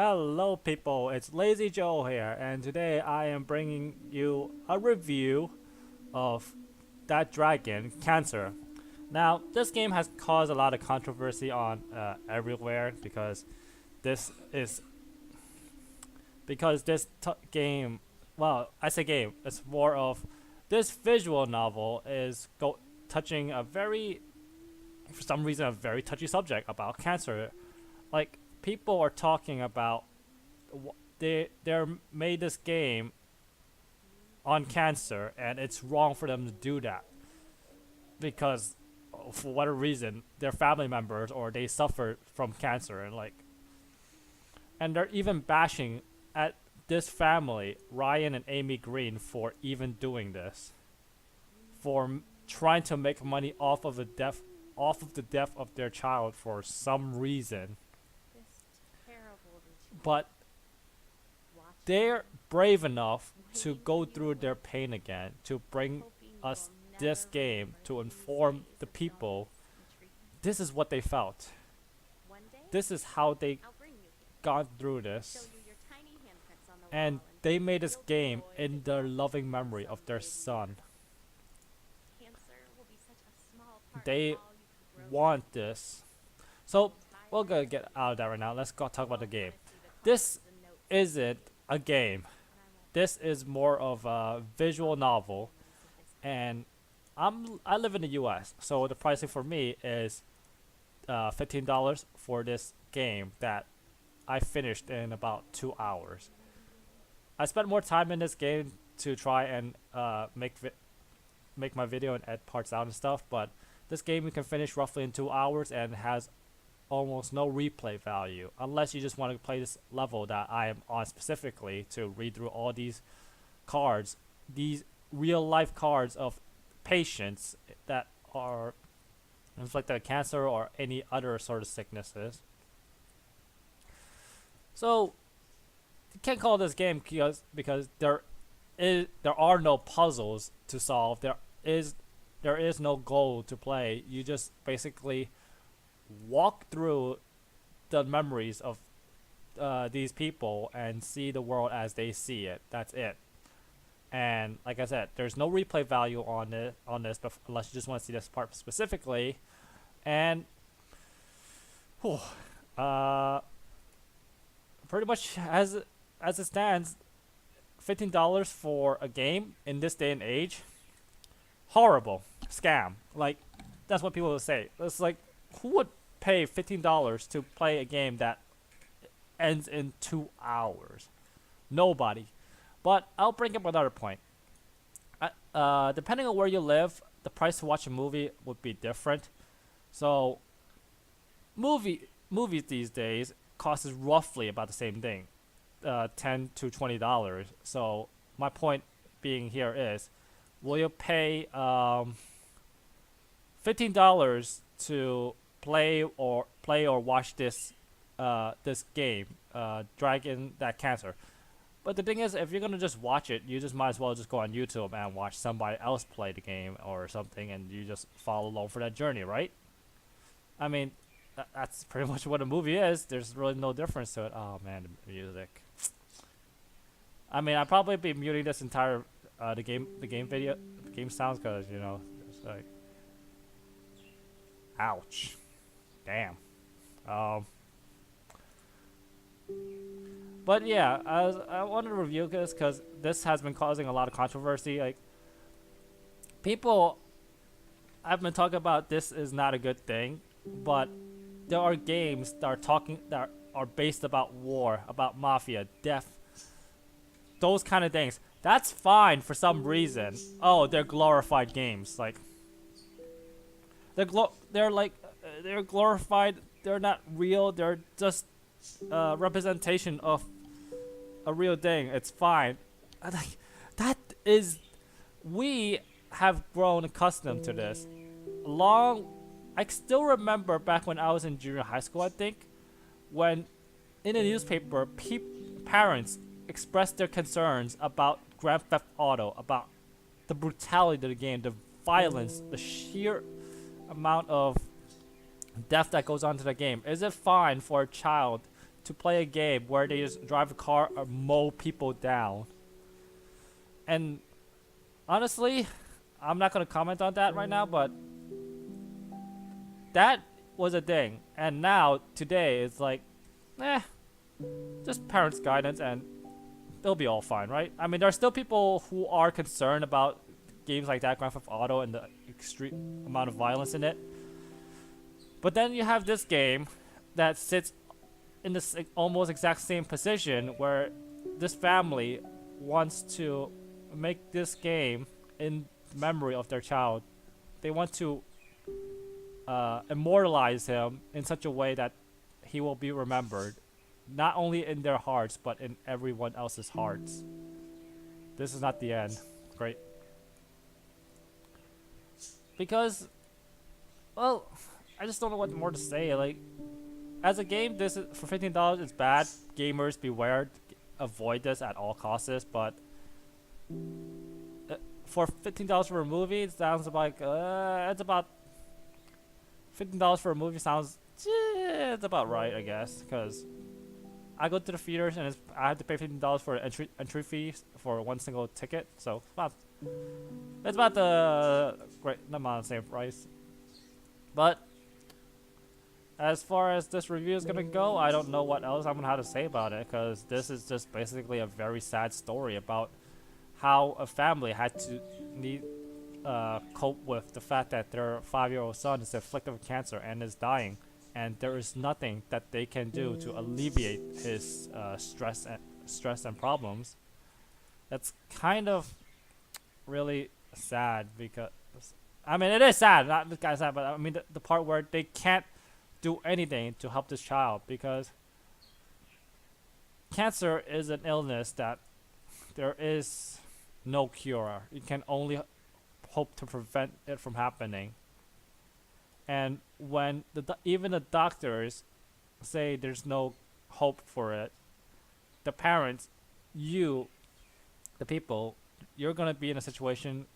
Hello people, it's Lazy Joe here, and today I am bringing you a review of that dragon, Cancer. Now, this game has caused a lot of controversy on everywhere this is because game, well, I say game, it's more of this visual novel is touching a very, for some reason, a very touchy subject about cancer. Like people are talking about they're made this game on cancer, and it's wrong for them to do that because for whatever reason their family members or they suffer from cancer, and they're even bashing at this family, Ryan and Amy Green, for even doing this, for trying to make money off of the death of their child for some reason. But they're brave enough to go through their pain again, to bring us this game, to inform the people this is what they felt. This is how they got through this. And they made this game in the loving memory of their son. They want this. So, we're gonna get out of that right now. Let's go talk about the game. This isn't a game. This is more of a visual novel, and I live in the U.S., so the pricing for me is $15 for this game that I finished in about 2 hours. I spent more time in this game to try and make my video and edit parts out and stuff, but this game you can finish roughly in 2 hours and has almost no replay value unless you just want to play this level that I am on specifically to read through all these cards, these real life cards of patients that are inflicted with cancer or any other sort of sicknesses. So you can't call this game because there are no puzzles to solve. There is no goal to play. You just basically walk through the memories of these people and see the world as they see it. That's it. And like I said, there's no replay value on this, unless you just want to see this part specifically. And whew, uh, pretty much as it stands, $15 for a game in this day and age, horrible scam. Like that's what people will say. It's like, who would pay $15 to play a game that ends in 2 hours? Nobody. But I'll bring up another point. Depending on where you live, the price to watch a movie would be different. So, movies these days cost roughly about the same thing, $10 to $20. So my point being here is, will you pay $15 to play or watch this game, Dragon That Cancer? But the thing is, if you're gonna just watch it, you just might as well just go on YouTube and watch somebody else play the game or something, and you just follow along for that journey, right? I mean, that's pretty much what a movie is. There's really no difference to it. Oh man, the music. I mean, I'd probably be muting this entire the game sounds, because it's like, ouch, damn. Um, But yeah, I wanted to review this because this has been causing a lot of controversy. Like people, I've been talking about this is not a good thing, but there are games that are based about war, about mafia, death, those kind of things. That's fine for some reason. Oh, they're glorified games. Like they're glorified. They're not real. They're just representation of a real thing. It's fine. Like that is, we have grown accustomed to this. I still remember back when I was in junior high school, I think, when in the newspaper, parents expressed their concerns about Grand Theft Auto, about the brutality of the game, the violence, the sheer amount of death that goes on to the game. Is it fine for a child to play a game where they just drive a car or mow people down. And honestly, I'm not gonna comment on that right now, but that was a thing. And now today it's like, eh, just parents' guidance and they'll be all fine, right? I mean, there are still people who are concerned about games like that, Grand Theft Auto, and the extreme amount of violence in it. But then you have this game that sits in this almost exact same position where this family wants to make this game in memory of their child. They want to immortalize him in such a way that he will be remembered, not only in their hearts but in everyone else's hearts. This is not the end. Great. Because, well, I just don't know what more to say. Like, as a game, this is for $15. It's bad. Gamers beware. Avoid this at all costs. But for $15 for a movie, it sounds like it's about $15 for a movie sounds it's about right, I guess. Because I go to the theaters and I have to pay $15 for entry fees for one single ticket. So it's about the amount of same price. But as far as this review is gonna go, I don't know what else I'm gonna have to say about it, because this is just basically a very sad story about how a family had to cope with the fact that their 5-year-old son is afflicted with cancer and is dying, and there is nothing that they can do to alleviate his stress and problems. That's kind of really sad, because I mean, it is sad, not the guy sad, but I mean the part where they can't do anything to help this child, because cancer is an illness that there is no cure. You can only hope to prevent it from happening. And when even the doctors say there's no hope for it, the parents, the people, you're gonna be in a situation,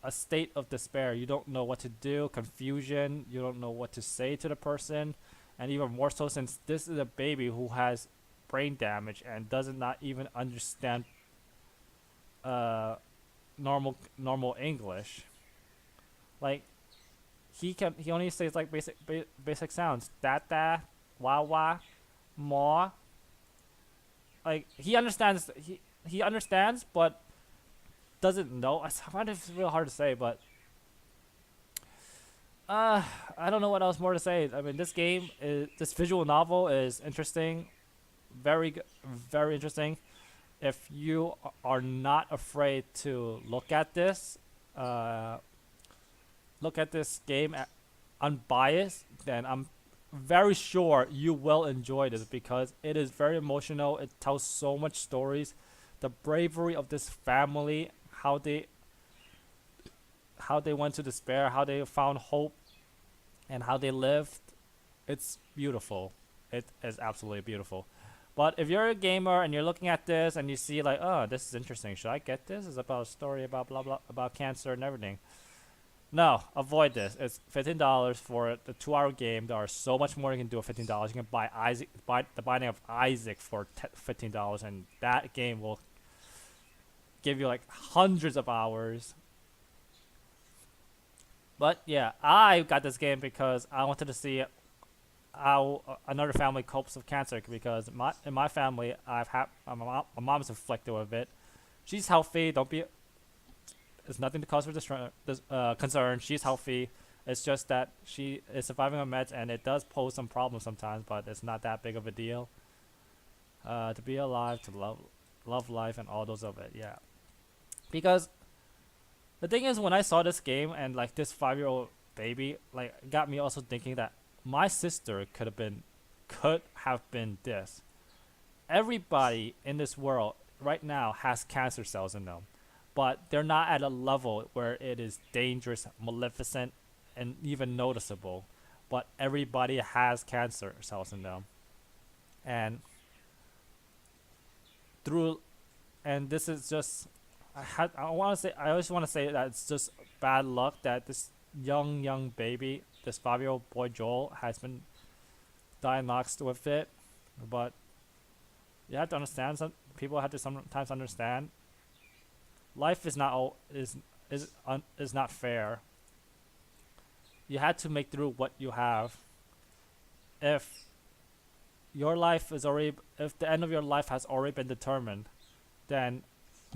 a state of despair. You don't know what to do, confusion, you don't know what to say to the person, and even more so since this is a baby who has brain damage and does not even understand normal English. Like, he only says like basic sounds, da, wah, ma. Like, he understands, he understands, but doesn't know. I find it's real hard to say, but I don't know what else more to say. I mean, this visual novel is interesting, very interesting. If you are not afraid to look at this game unbiased, then I'm very sure you will enjoy this, because it is very emotional. It tells so much stories, the bravery of this family, how they went to despair, how they found hope, and how they lived. It's beautiful. It is absolutely beautiful. But if you're a gamer and you're looking at this and you see like, oh, this is interesting, should I get this? It's about a story about blah blah about cancer and everything. No, avoid this. It's $15 for the 2-hour game. There are so much more you can do with $15. You can buy the Binding of Isaac for $15, and that game will give you like hundreds of hours. But yeah, I got this game because I wanted to see how another family copes with cancer, because in my family my mom's afflicted with it. She's healthy. There's nothing to cause for concern. She's healthy. It's just that she is surviving on meds, and it does pose some problems sometimes, but it's not that big of a deal. To be alive, to love life, and all those of it, yeah. Because the thing is, when I saw this game and like this 5-year-old baby, like, it got me also thinking that my sister could have been this. Everybody in this world right now has cancer cells in them, but they're not at a level where it is dangerous, maleficent, and even noticeable. But everybody has cancer cells in them, and this is just, I always want to say that it's just bad luck that this young baby, this 5-year-old boy Joel, has been diagnosed with it, But you have to understand. Some people have to sometimes understand. Life is not all is not fair. You had to make through what you have. If your life is already, if the end of your life has already been determined, then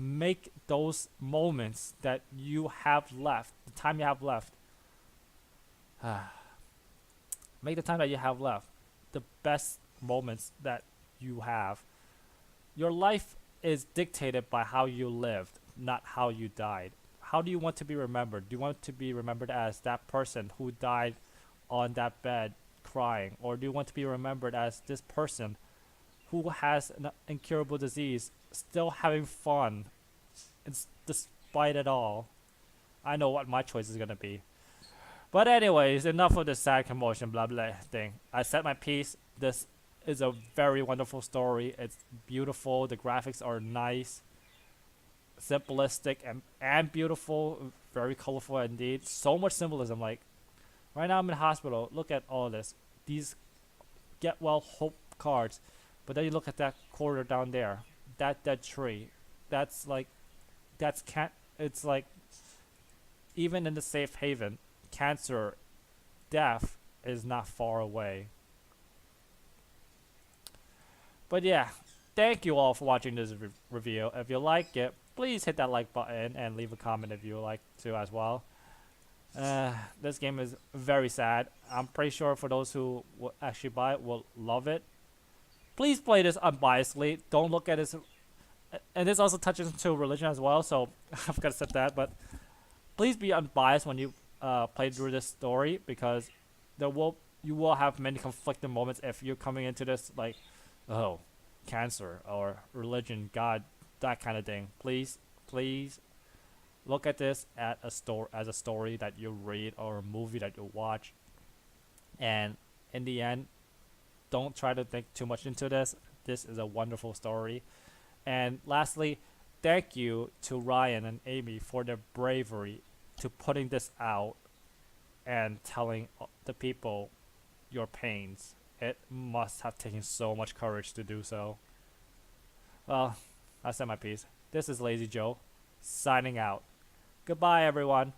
make those moments that you have left, the time you have left, make the time that you have left the best moments that you have. Your life is dictated by how you lived, not how you died. How do you want to be remembered? Do you want to be remembered as that person who died on that bed crying? Or do you want to be remembered as this person who has an incurable disease still having fun despite it all? I know what my choice is going to be. But anyways, enough of the sad commotion blah blah thing. I said my piece. This is a very wonderful story. It's beautiful. The graphics are nice, simplistic, and beautiful. Very colorful indeed. So much symbolism. Like right now, I'm in hospital. Look at all this. These get well hope cards. But then you look at that quarter down there. That dead tree. That's like, that's can't. It's like, even in the safe haven, cancer, death is not far away. But yeah, thank you all for watching this review. If you like it, please hit that like button and leave a comment if you like to as well. This game is very sad. I'm pretty sure for those who will actually buy it will love it. Please play this unbiasedly. Don't look at this. And this also touches into religion as well, so I've got to set that. But please be unbiased when you play through this story, because you will have many conflicting moments if you're coming into this like, oh, cancer or religion, God, that kind of thing. Please look at this at as a story that you read or a movie that you watch, and in the end, don't try to think too much into this. This is a wonderful story. And lastly, thank you to Ryan and Amy for their bravery to putting this out and telling the people your pains. It must have taken so much courage to do so. Well, I said my piece. This is Lazy Joe, signing out. Goodbye, everyone.